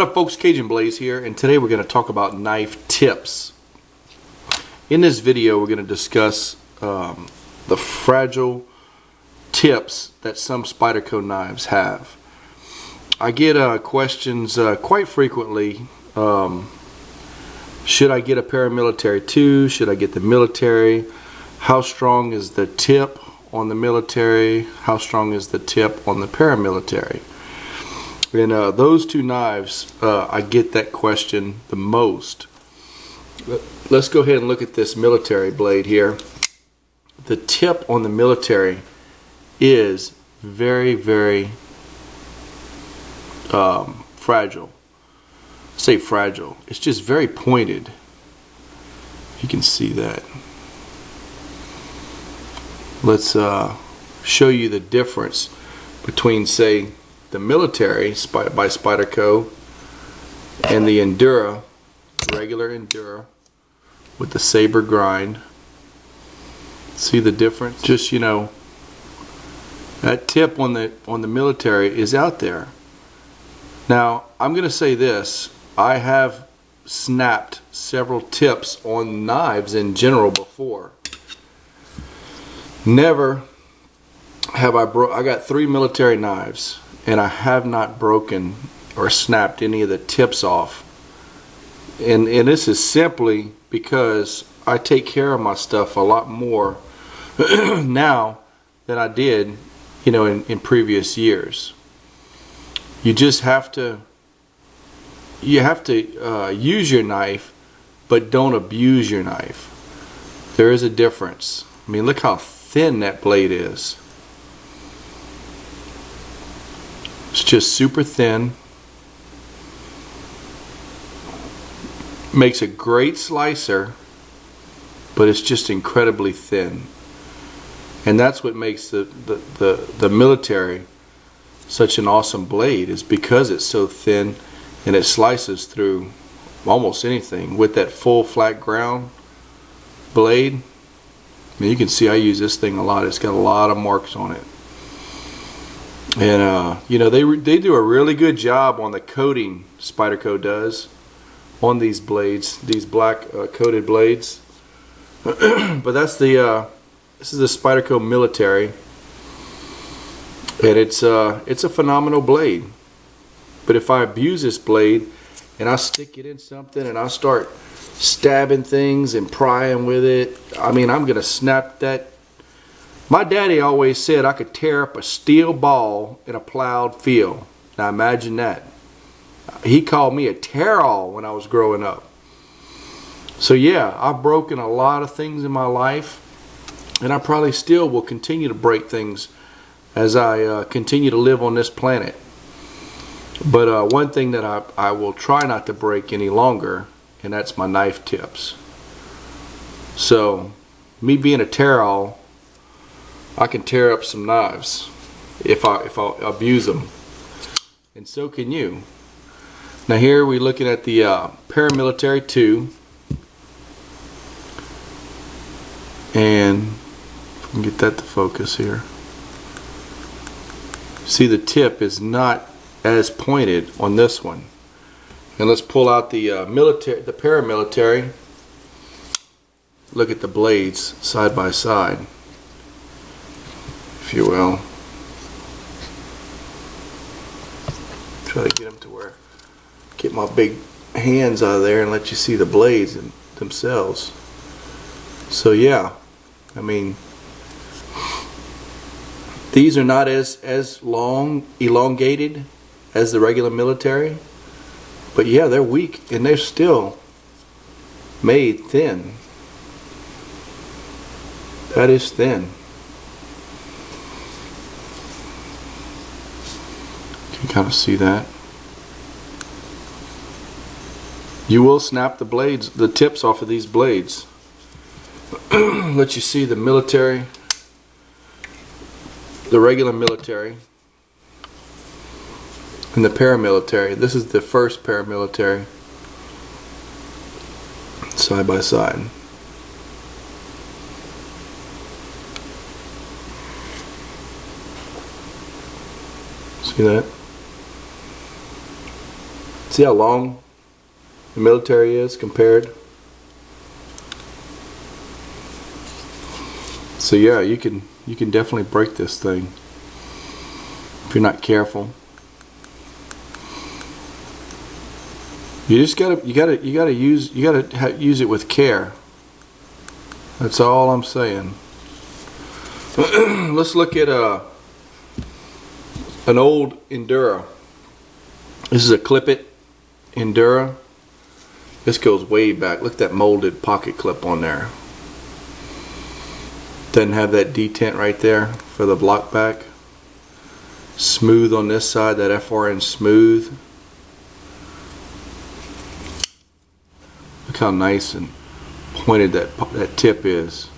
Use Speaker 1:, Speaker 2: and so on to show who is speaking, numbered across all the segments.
Speaker 1: What up, folks? Cajun Blaze here, and today we're going to talk about knife tips. In this video we're going to discuss the fragile tips that some Spyderco knives have. I get questions quite frequently. Should I get a paramilitary too? Should I get the military? How strong is the tip on the military? How strong is the tip on the paramilitary? And those two knives, I get that question the most. Let's go ahead and look at this military blade here. The tip on the military is very, very fragile. I say fragile. It's just very pointed. You can see that. Let's show you the difference between, say, the military by Spyderco and the Endura, regular Endura with the saber grind. See the difference? Just, you know, that tip on the military is out there. Now I'm gonna say this: I have snapped several tips on knives in general before. Never have I got 3 military knives, and I have not broken or snapped any of the tips off. And this is simply because I take care of my stuff a lot more now than I did, you know, in previous years. You just have to use your knife, but don't abuse your knife. There is a difference. I mean, look how thin that blade is. It's just super thin. Makes a great slicer, but it's just incredibly thin. And that's what makes the military such an awesome blade, is because it's so thin and it slices through almost anything. With that full flat ground blade, I mean, you can see I use this thing a lot. It's got a lot of marks on it. And you know, they do a really good job on the coating. Spyderco does on these blades, these black coated blades. But that's the this is the Spyderco Military, and it's a phenomenal blade. But if I abuse this blade and I stick it in something and I start stabbing things and prying with it, I mean, I'm gonna snap that. My daddy always said I could tear up a steel ball in a plowed field. Now imagine that. He called me a tear-all when I was growing up. So yeah, I've broken a lot of things in my life, and I probably still will continue to break things as I continue to live on this planet. But one thing that I will try not to break any longer, and that's my knife tips. So me being a tear-all, I can tear up some knives if I abuse them, and so can you. Now here we're looking at the paramilitary 2, and if we can get that to focus here. See, the tip is not as pointed on this one. And let's pull out the paramilitary. Look at the blades side by side, if you will. Try to get them to where, get my big hands out of there and let you see the blades themselves. So yeah, I mean, these are not as long, elongated as the regular military, but yeah, they're weak and they're still made thin. That is thin. You can kind of see that. You will snap the blades, the tips off of these blades. Let you see the military, the regular military, and the paramilitary. This is the first paramilitary, side by side. See that? See how long the military is compared? So yeah, you can definitely break this thing if you're not careful. You just gotta use it with care. That's all I'm saying. Let's look at an old Endura. This is a Clip It Endura. This goes way back. Look at that molded pocket clip on there. Doesn't have that detent right there for the block back. Smooth on this side, that FRN smooth. Look how nice and pointed that tip is.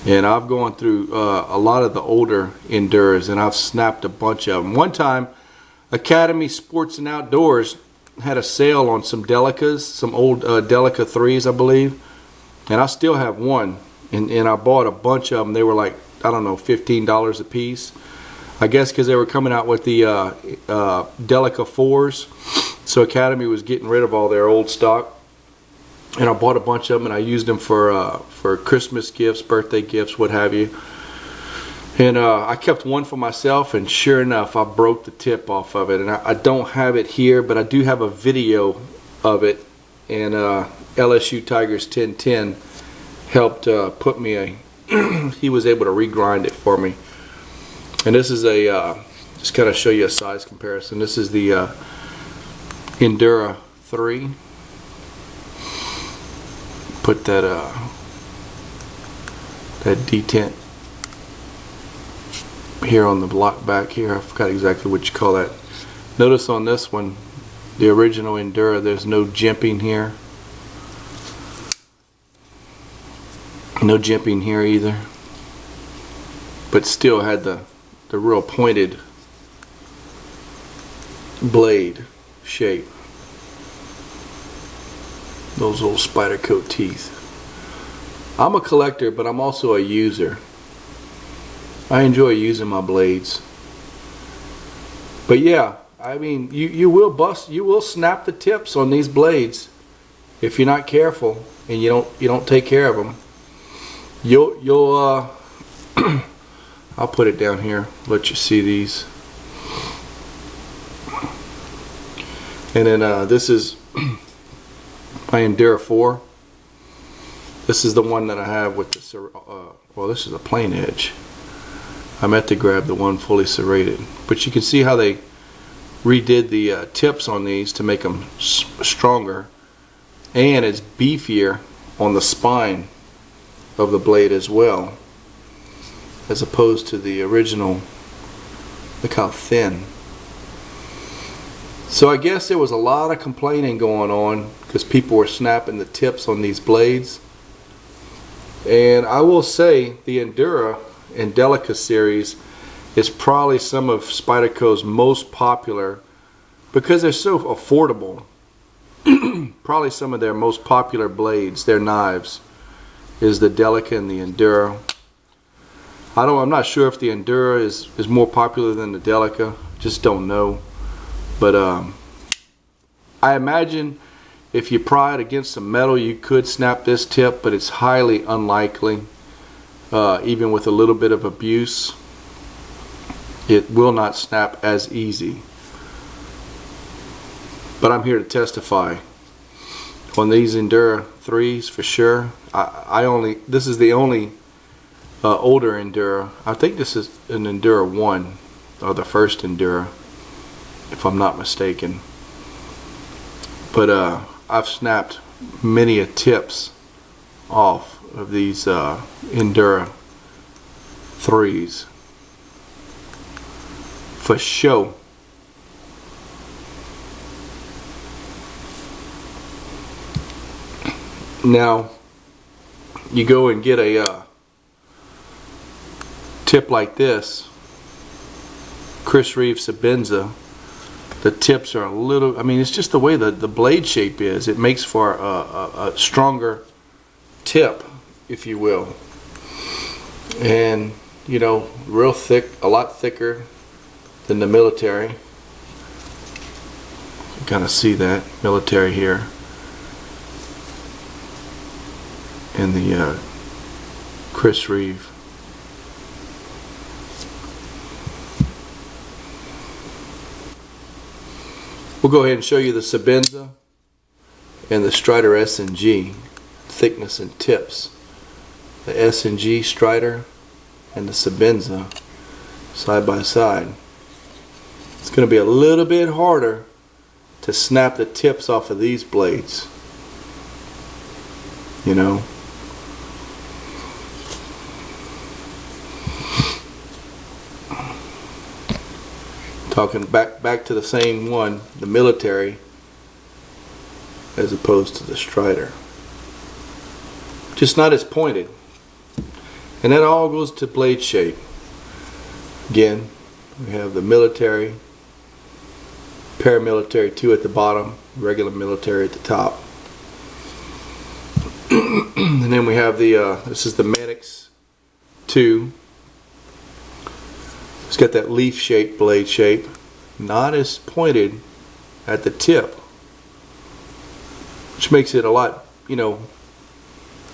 Speaker 1: And I've gone through a lot of the older Enduras, and I've snapped a bunch of them. One time, Academy Sports and Outdoors had a sale on some Delicas, some old Delica 3s, I believe. And I still have one. And I bought a bunch of them. They were like, I don't know, $15 a piece. I guess because they were coming out with the Delica 4s. So Academy was getting rid of all their old stock. And I bought a bunch of them, and I used them for Christmas gifts, birthday gifts, what have you. And I kept one for myself, and sure enough, I broke the tip off of it. And I don't have it here, but I do have a video of it. And LSU Tigers 1010 helped put me a he was able to regrind it for me. And this is a just kind of show you a size comparison. This is the Endura 3. Put that detent here on the block back here. I forgot exactly what you call that. Notice on this one, the original Endura, there's no jimping here. No jimping here either. But still had the real pointed blade shape. Those old Spyderco teeth. I'm a collector, but I'm also a user. I enjoy using my blades. But yeah, I mean, you will snap the tips on these blades if you're not careful and you don't take care of them. You'll I'll put it down here, let you see these. And then this is my Endura 4. This is the one that I have with the well, this is a plain edge. I meant to grab the one fully serrated, but you can see how they redid the tips on these to make them stronger, and it's beefier on the spine of the blade as well, as opposed to the original. Look how thin. So I guess there was a lot of complaining going on because people were snapping the tips on these blades. And I will say the Endura and Delica series is probably some of Spyderco's most popular because they're so affordable. Probably some of their most popular blades, their knives, is the Delica and the Endura. I'm not sure if the Endura is more popular than the Delica. Just don't know. But I imagine if you pry it against some metal, you could snap this tip, but it's highly unlikely. Even with a little bit of abuse, it will not snap as easy. But I'm here to testify on these Endura 3s for sure. This is the only older Endura. I think this is an Endura 1, or the first Endura, if I'm not mistaken. But I've snapped many a tips off of these Endura 3s for show. Now you go and get a tip like this, Chris Reeve Sabenza. The tips are a little, I mean, it's just the way the blade shape is. It makes for a stronger tip, if you will. And, you know, real thick, a lot thicker than the military. kind of see that military here in the Chris Reeve. We'll go ahead and show you the Sabenza and the Strider S&G thickness and tips. The S&G Strider and the Sabenza side by side. It's going to be a little bit harder to snap the tips off of these blades, you know. Talking back to the same one, the military, as opposed to the Strider. Just not as pointed. And that all goes to blade shape. Again, we have the military, paramilitary 2 at the bottom, regular military at the top. And then we have the, this is the Mannix 2. It's got that leaf shaped blade shape, not as pointed at the tip, which makes it a lot, you know,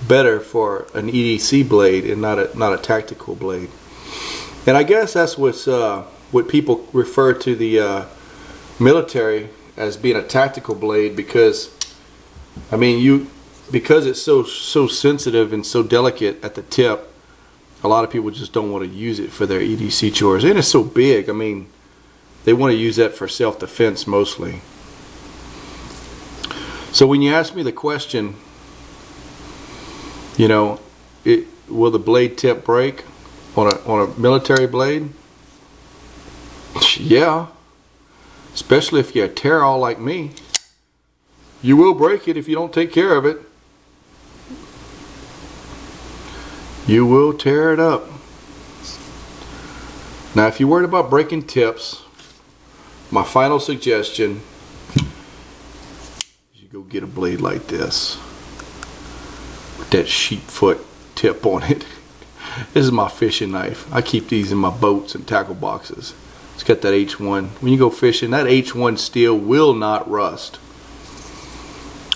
Speaker 1: better for an EDC blade and not a tactical blade. And I guess that's what people refer to the military as being a tactical blade, because I mean, because it's so sensitive and so delicate at the tip, a lot of people just don't want to use it for their EDC chores. And it's so big, I mean, they want to use that for self-defense mostly. So when you ask me the question, you know, will the blade tip break on a military blade? Yeah, especially if you're a tear-all like me. You will break it if you don't take care of it. You will tear it up. Now, if you're worried about breaking tips, my final suggestion is you go get a blade like this with that sheep foot tip on it. This is my fishing knife. I keep these in my boats and tackle boxes. It's got that H1. When you go fishing, that H1 steel will not rust.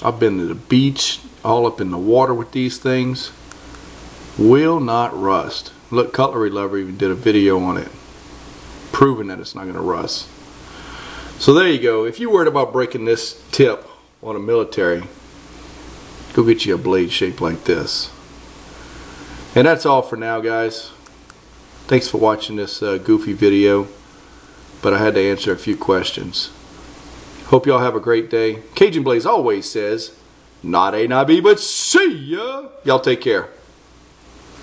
Speaker 1: I've been to the beach, all up in the water with these things. Will not rust. Look, Cutlery Lover even did a video on it, proving that it's not going to rust. So there you go. If you're worried about breaking this tip on a military, go get you a blade shaped like this. And that's all for now, guys. Thanks for watching this goofy video, but I had to answer a few questions. Hope y'all have a great day. Cajun Blaze always says, not A, not B, but see ya. Y'all take care.